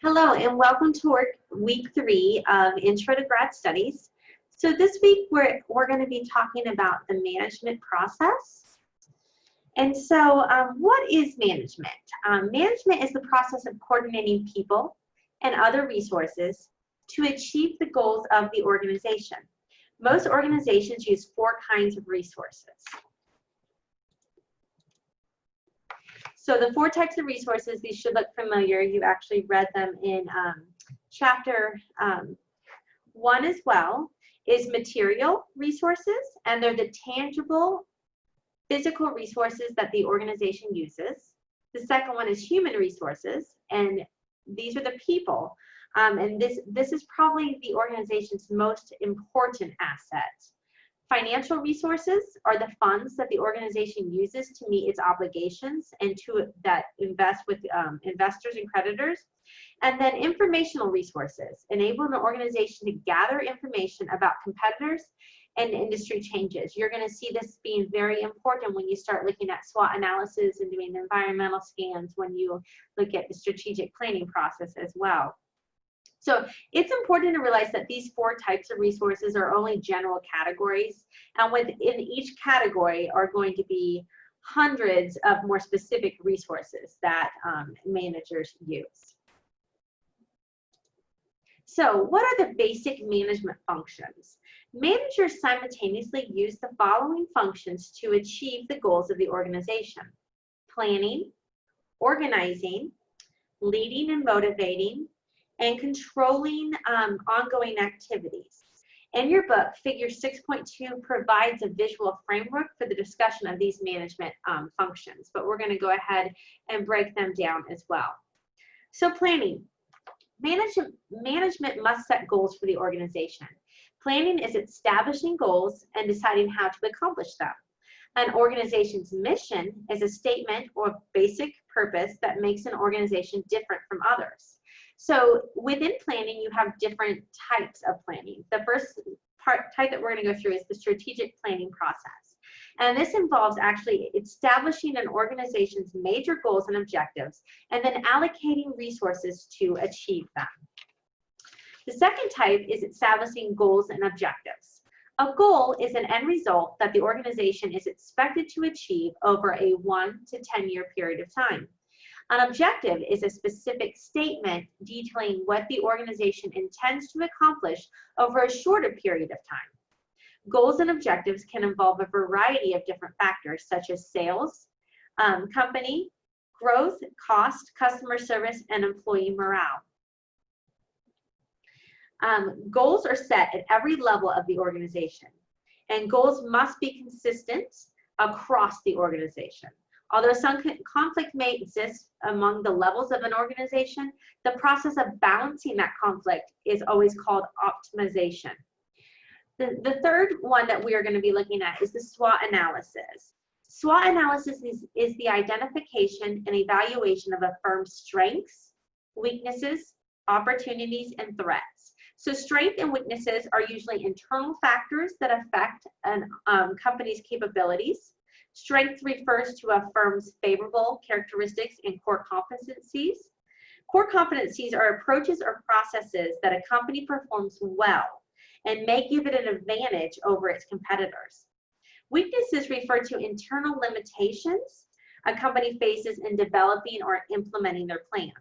Hello and welcome to week 3 of Intro to Grad Studies. So this week we're going to be talking about the management process. And so what is management? Management is the process of coordinating people and other resources to achieve the goals of the organization. Most organizations use 4 kinds of resources. So the 4 types of resources, these should look familiar. You actually read them in chapter 1 as well, is material resources, and they're the tangible physical resources that the organization uses. The second one is human resources, and these are the people. And this is probably the organization's most important asset. Financial resources are the funds that the organization uses to meet its obligations and that invest with investors and creditors. And then informational resources enable an organization to gather information about competitors and industry changes. You're going to see this being very important when you start looking at SWOT analysis and doing environmental scans, when you look at the strategic planning process as well. So it's important to realize that these 4 types of resources are only general categories, and within each category are going to be hundreds of more specific resources that managers use. So what are the basic management functions? Managers simultaneously use the following functions to achieve the goals of the organization: planning, organizing, leading and motivating, and controlling ongoing activities. In your book, Figure 6.2 provides a visual framework for the discussion of these management functions, but we're going to go ahead and break them down as well. So planning. Management must set goals for the organization. Planning is establishing goals and deciding how to accomplish them. An organization's mission is a statement or basic purpose that makes an organization different from others. So within planning, you have different types of planning. The first type that we're going to go through is the strategic planning process. And this involves actually establishing an organization's major goals and objectives and then allocating resources to achieve them. The second type is establishing goals and objectives. A goal is an end result that the organization is expected to achieve over a 1 to 10-year period of time. An objective is a specific statement detailing what the organization intends to accomplish over a shorter period of time. Goals and objectives can involve a variety of different factors, such as sales, company, growth, cost, customer service, and employee morale. Goals are set at every level of the organization, and goals must be consistent across the organization. Although some conflict may exist among the levels of an organization, the process of balancing that conflict is always called optimization. The third one that we are going to be looking at is the SWOT analysis. SWOT analysis is the identification and evaluation of a firm's strengths, weaknesses, opportunities, and threats. So strengths and weaknesses are usually internal factors that affect a company's capabilities. Strength refers to a firm's favorable characteristics and core competencies. Core competencies are approaches or processes that a company performs well and may give it an advantage over its competitors. Weaknesses refer to internal limitations a company faces in developing or implementing their plans.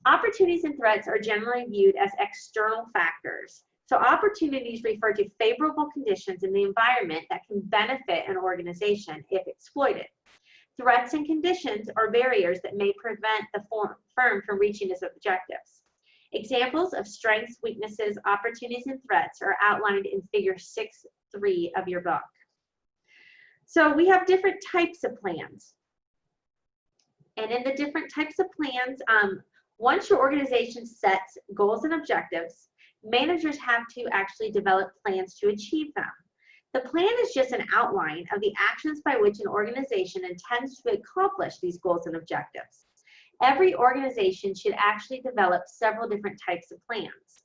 Opportunities and threats are generally viewed as external factors. So opportunities refer to favorable conditions in the environment that can benefit an organization if exploited. Threats and conditions are barriers that may prevent the firm from reaching its objectives. Examples of strengths, weaknesses, opportunities, and threats are outlined in Figure 6.3 of your book. So we have different types of plans. And in the different types of plans, once your organization sets goals and objectives, managers have to actually develop plans to achieve them. The plan is just an outline of the actions by which an organization intends to accomplish these goals and objectives. Every organization should actually develop several different types of plans.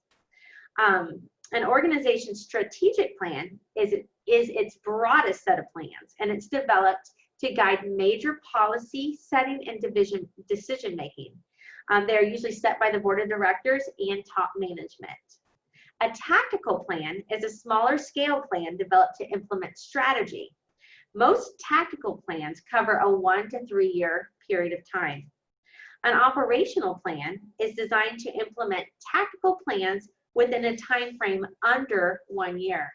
An organization's strategic plan is its broadest set of plans, and it's developed to guide major policy setting and decision making. They're usually set by the board of directors and top management. A tactical plan is a smaller scale plan developed to implement strategy. Most tactical plans cover a 1 to 3 year period of time. An operational plan is designed to implement tactical plans within a time frame under 1 year.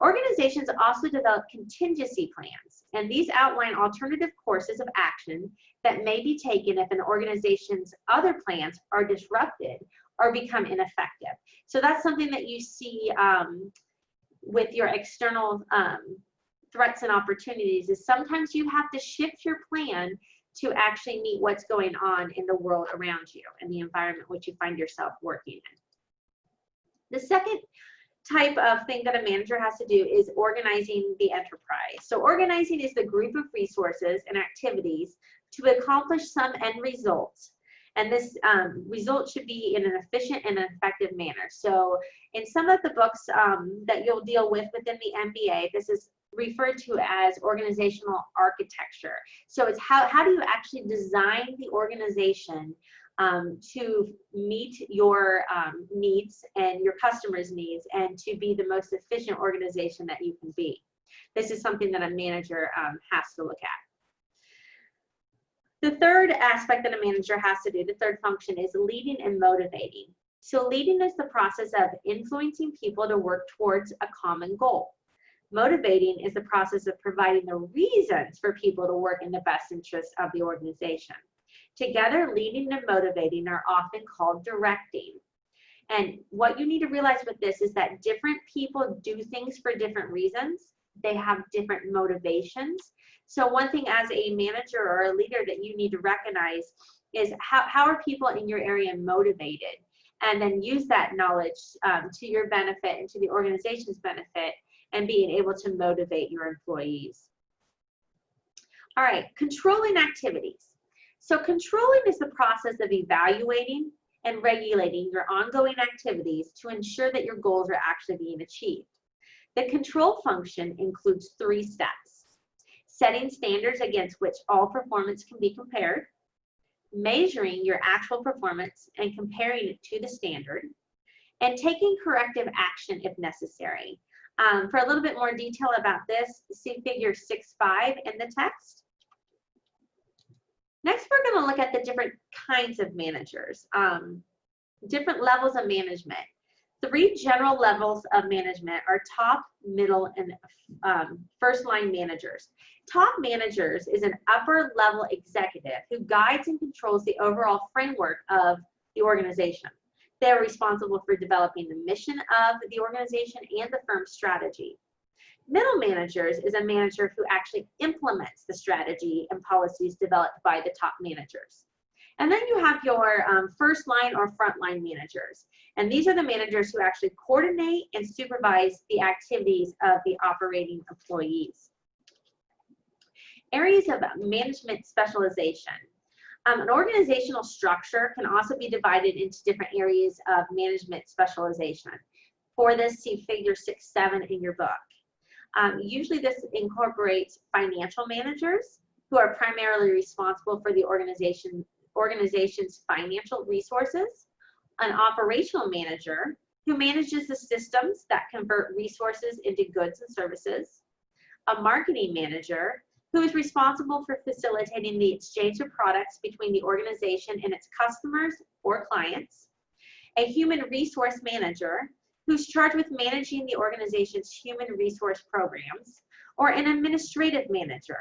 Organizations also develop contingency plans, and these outline alternative courses of action that may be taken if an organization's other plans are disrupted or become ineffective. So that's something that you see with your external threats and opportunities, is sometimes you have to shift your plan to actually meet what's going on in the world around you and the environment which you find yourself working in. The second type of thing that a manager has to do is organizing the enterprise. So organizing is the group of resources and activities to accomplish some end results. And this result should be in an efficient and effective manner. So in some of the books that you'll deal with within the MBA, this is referred to as organizational architecture. So it's how do you actually design the organization to meet your needs and your customers' needs, and to be the most efficient organization that you can be. This is something that a manager has to look at. The third aspect that a manager has to do, the third function, is leading and motivating. So leading is the process of influencing people to work towards a common goal. Motivating is the process of providing the reasons for people to work in the best interest of the organization. Together, leading and motivating are often called directing. And what you need to realize with this is that different people do things for different reasons. They have different motivations. So one thing as a manager or a leader that you need to recognize is how are people in your area motivated, and then use that knowledge to your benefit and to the organization's benefit, and being able to motivate your employees. All right, controlling activities. So controlling is the process of evaluating and regulating your ongoing activities to ensure that your goals are actually being achieved. The control function includes 3 steps: setting standards against which all performance can be compared, measuring your actual performance and comparing it to the standard, and taking corrective action if necessary. For a little bit more detail about this, see figure 6.5 in the text. Next, we're going to look at the different kinds of managers, different levels of management. 3 general levels of management are top, middle, and first line managers. Top managers is an upper level executive who guides and controls the overall framework of the organization. They're responsible for developing the mission of the organization and the firm's strategy. Middle managers is a manager who actually implements the strategy and policies developed by the top managers. And then you have your first line or frontline managers. And these are the managers who actually coordinate and supervise the activities of the operating employees. Areas of management specialization. An organizational structure can also be divided into different areas of management specialization. For this, see figure 6.7 in your book. Usually this incorporates financial managers who are primarily responsible for the organization's financial resources, an operational manager who manages the systems that convert resources into goods and services, a marketing manager who is responsible for facilitating the exchange of products between the organization and its customers or clients, a human resource manager who's charged with managing the organization's human resource programs, or an administrative manager.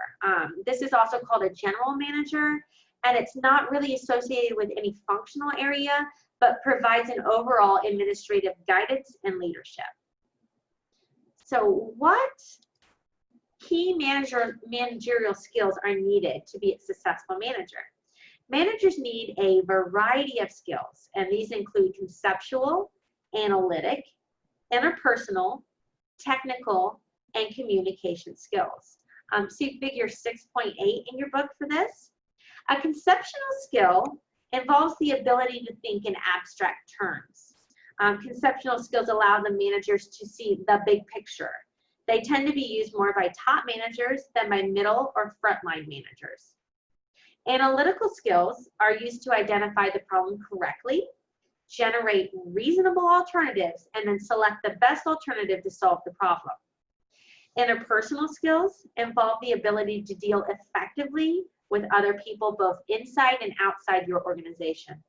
This is also called a general manager, and it's not really associated with any functional area, but provides an overall administrative guidance and leadership. So what key managerial skills are needed to be a successful manager? Managers need a variety of skills, and these include conceptual, analytic, interpersonal, technical, and communication skills. See figure 6.8 in your book for this. A conceptual skill involves the ability to think in abstract terms. Conceptual skills allow the managers to see the big picture. They tend to be used more by top managers than by middle or frontline managers. Analytical skills are used to identify the problem correctly, generate reasonable alternatives, and then select the best alternative to solve the problem. Interpersonal skills involve the ability to deal effectively with other people both inside and outside your organization.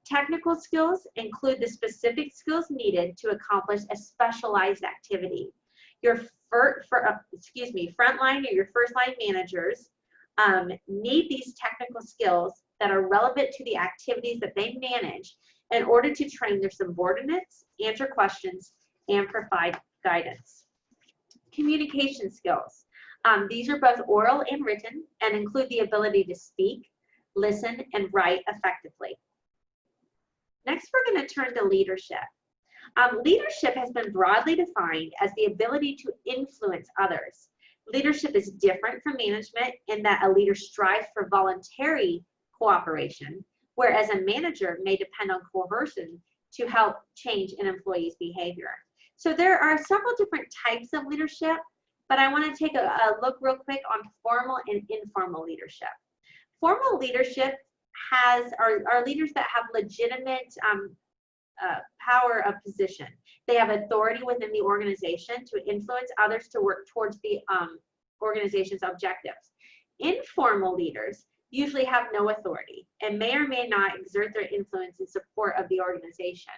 Technical skills include the specific skills needed to accomplish a specialized activity. Your frontline or your first line managers need these technical skills that are relevant to the activities that they manage in order to train their subordinates, answer questions, and provide guidance. Communication skills. These are both oral and written and include the ability to speak, listen, and write effectively. Next, we're going to turn to leadership. Leadership has been broadly defined as the ability to influence others. Leadership is different from management in that a leader strives for voluntary cooperation, whereas a manager may depend on coercion to help change an employee's behavior. So there are several different types of leadership, but I want to take a look real quick on formal and informal leadership. Formal leadership are leaders that have legitimate power of position. They have authority within the organization to influence others to work towards the organization's objectives. Informal leaders usually have no authority and may or may not exert their influence in support of the organization,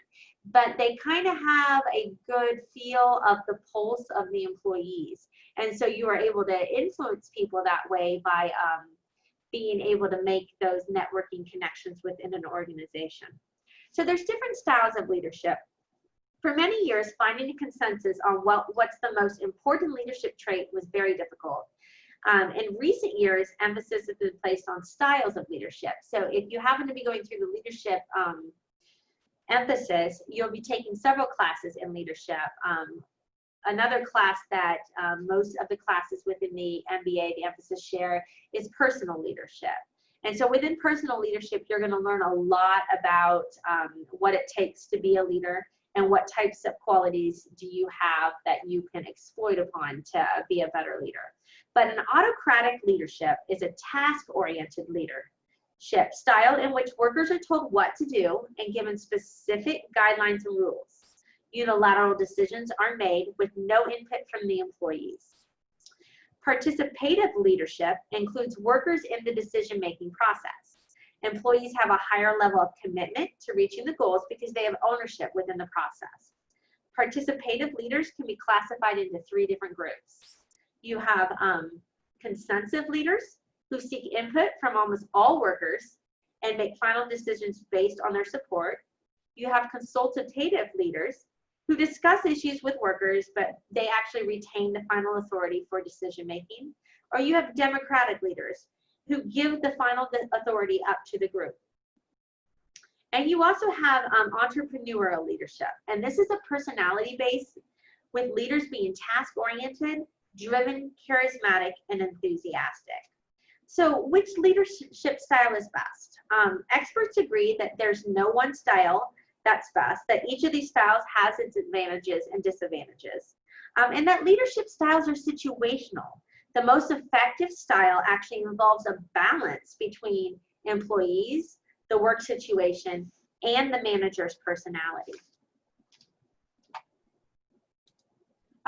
but they kind of have a good feel of the pulse of the employees. And so you are able to influence people that way by being able to make those networking connections within an organization. So there's different styles of leadership. For many years, finding a consensus on what's the most important leadership trait was very difficult. In recent years, emphasis has been placed on styles of leadership. So if you happen to be going through the leadership emphasis, you'll be taking several classes in leadership. Another class that most of the classes within the MBA, the emphasis share, is personal leadership. And so within personal leadership, you're going to learn a lot about what it takes to be a leader and what types of qualities do you have that you can exploit upon to be a better leader. But an autocratic leadership is a task-oriented leadership style in which workers are told what to do and given specific guidelines and rules. Unilateral decisions are made with no input from the employees. Participative leadership includes workers in the decision-making process. Employees have a higher level of commitment to reaching the goals because they have ownership within the process. Participative leaders can be classified into three different groups. You have consensus leaders who seek input from almost all workers and make final decisions based on their support. You have consultative leaders who discuss issues with workers, but they actually retain the final authority for decision making. Or you have democratic leaders who give the final authority up to the group. And you also have entrepreneurial leadership. And this is a personality base with leaders being task-oriented, driven, charismatic, and enthusiastic. So which leadership style is best? Experts agree that there's no one style that's best, that each of these styles has its advantages and disadvantages, and that leadership styles are situational. The most effective style actually involves a balance between employees, the work situation, and the manager's personality.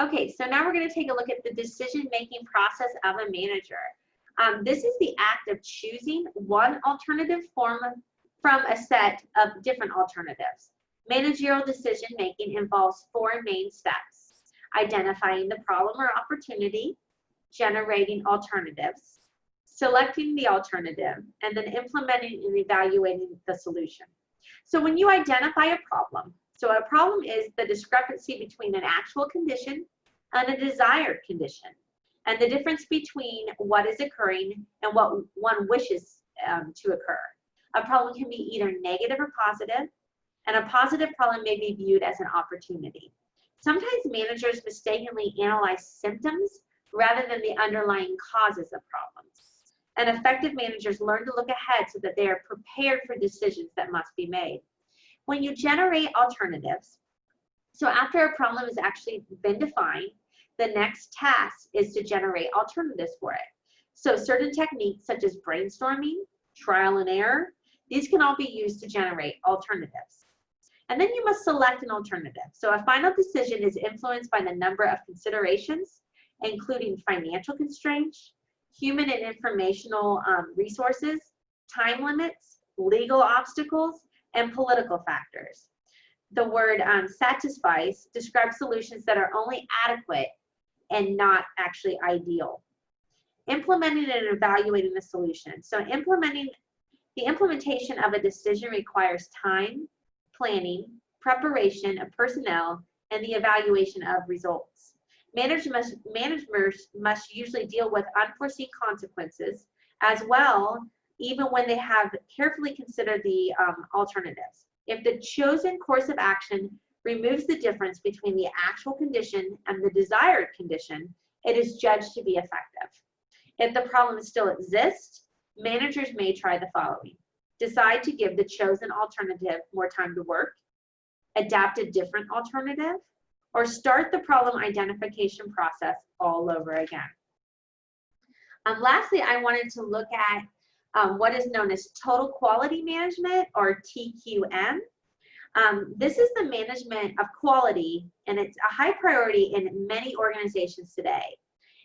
Okay, so now we're going to take a look at the decision-making process of a manager. This is the act of choosing one alternative form from a set of different alternatives. Managerial decision-making involves four main steps: identifying the problem or opportunity, generating alternatives, selecting the alternative, and then implementing and evaluating the solution. So when you identify a problem, so a problem is the discrepancy between an actual condition and a desired condition, and the difference between what is occurring and what one wishes to occur. A problem can be either negative or positive, and a positive problem may be viewed as an opportunity. Sometimes managers mistakenly analyze symptoms rather than the underlying causes of problems. And effective managers learn to look ahead so that they are prepared for decisions that must be made. When you generate alternatives, so after a problem has actually been defined, the next task is to generate alternatives for it. So certain techniques such as brainstorming, trial and error, these can all be used to generate alternatives. And then you must select an alternative. So a final decision is influenced by the number of considerations, including financial constraints, human and informational resources, time limits, legal obstacles, and political factors. The word satisfies describes solutions that are only adequate and not actually ideal. Implementing and evaluating the solution. So the implementation of a decision requires time, planning, preparation of personnel, and the evaluation of results. Managers must usually deal with unforeseen consequences as well, even when they have carefully considered the alternatives. If the chosen course of action removes the difference between the actual condition and the desired condition, it is judged to be effective. If the problem still exists, managers may try the following: decide to give the chosen alternative more time to work, adapt a different alternative, or start the problem identification process all over again. Lastly, I wanted to look at what is known as total quality management, or TQM. This is the management of quality, and it's a high priority in many organizations today.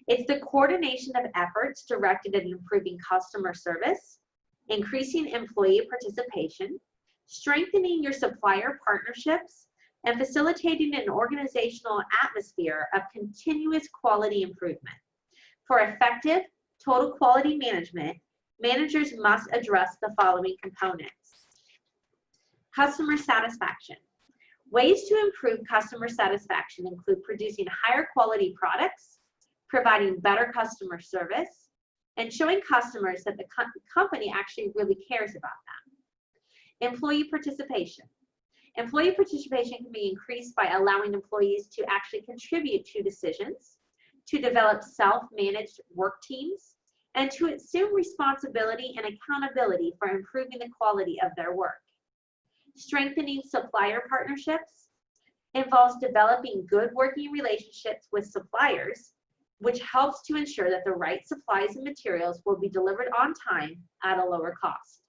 It's the coordination of efforts directed at improving customer service, increasing employee participation, strengthening your supplier partnerships, and facilitating an organizational atmosphere of continuous quality improvement. For effective total quality management, managers must address the following components. Customer satisfaction. Ways to improve customer satisfaction include producing higher quality products, providing better customer service, and showing customers that the company actually really cares about them. Employee participation. Employee participation can be increased by allowing employees to actually contribute to decisions, to develop self-managed work teams, and to assume responsibility and accountability for improving the quality of their work. Strengthening supplier partnerships involves developing good working relationships with suppliers, which helps to ensure that the right supplies and materials will be delivered on time at a lower cost.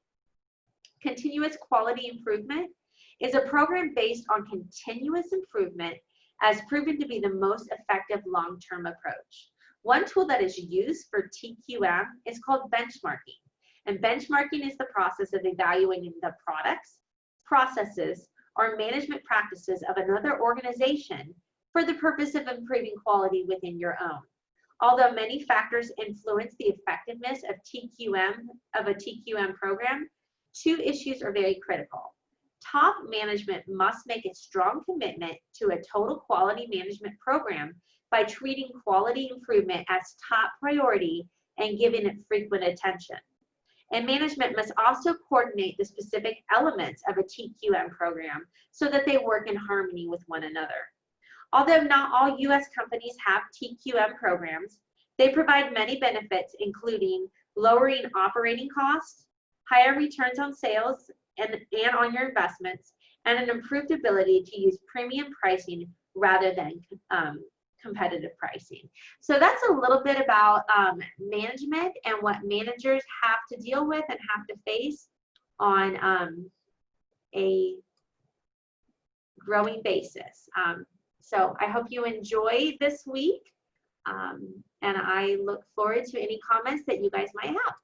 Continuous quality improvement is a program based on continuous improvement as proven to be the most effective long-term approach. One tool that is used for TQM is called benchmarking. And benchmarking is the process of evaluating the products, processes, or management practices of another organization for the purpose of improving quality within your own. Although many factors influence the effectiveness of a TQM program, two issues are very critical. Top management must make a strong commitment to a total quality management program by treating quality improvement as top priority and giving it frequent attention. And management must also coordinate the specific elements of a TQM program so that they work in harmony with one another. Although not all U.S. companies have TQM programs, they provide many benefits, including lowering operating costs, higher returns on sales and on your investments, and an improved ability to use premium pricing rather than competitive pricing. So that's a little bit about management and what managers have to deal with and have to face on a growing basis. So I hope you enjoy this week, and I look forward to any comments that you guys might have.